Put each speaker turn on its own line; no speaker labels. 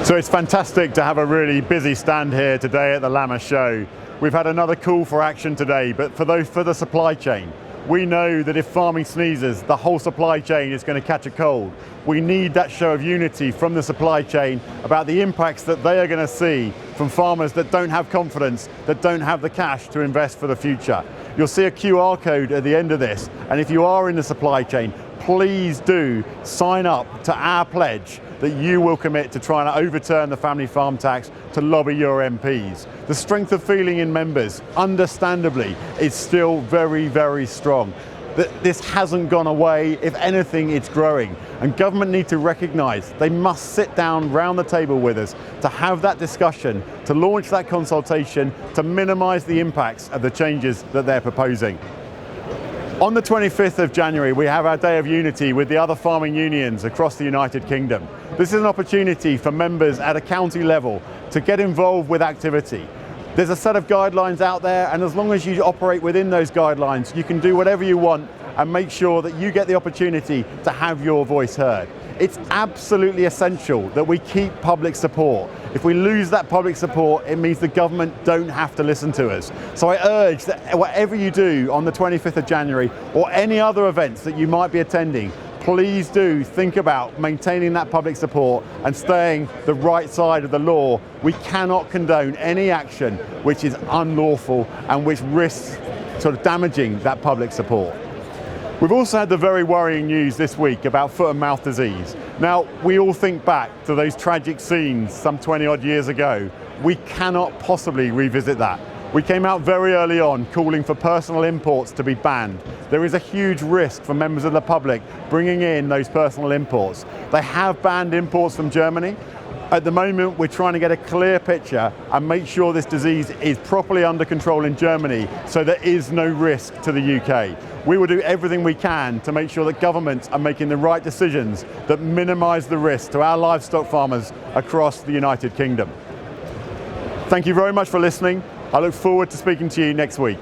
So it's fantastic to have a really busy stand here today at the LAMMA show. We've had another call for action today, but for the supply chain. We know that if farming sneezes, the whole supply chain is going to catch a cold. We need that show of unity from the supply chain about the impacts that they are going to see from farmers that don't have confidence, that don't have the cash to invest for the future. You'll see a QR code at the end of this, and if you are in the supply chain, please do sign up to our pledge that you will commit to trying to overturn the family farm tax, to lobby your MPs. The strength of feeling in members, understandably, is still very, very strong. This hasn't gone away. If anything, it's growing. And government need to recognise they must sit down round the table with us to have that discussion, to launch that consultation, to minimise the impacts of the changes that they're proposing. On the 25th of January, we have our Day of Unity with the other farming unions across the United Kingdom. This is an opportunity for members at a county level to get involved with activity. There's a set of guidelines out there, and as long as you operate within those guidelines, you can do whatever you want and make sure that you get the opportunity to have your voice heard. It's absolutely essential that we keep public support. If we lose that public support, it means the government don't have to listen to us. So I urge that whatever you do on the 25th of January or any other events that you might be attending, please do think about maintaining that public support and staying the right side of the law. We cannot condone any action which is unlawful and which risks sort of damaging that public support. We've also had the very worrying news this week about foot and mouth disease. Now, we all think back to those tragic scenes some 20 odd years ago. We cannot possibly revisit that. We came out very early on calling for personal imports to be banned. There is a huge risk for members of the public bringing in those personal imports. They have banned imports from Germany. At the moment, we're trying to get a clear picture and make sure this disease is properly under control in Germany so there is no risk to the UK. We will do everything we can to make sure that governments are making the right decisions that minimise the risk to our livestock farmers across the United Kingdom. Thank you very much for listening. I look forward to speaking to you next week.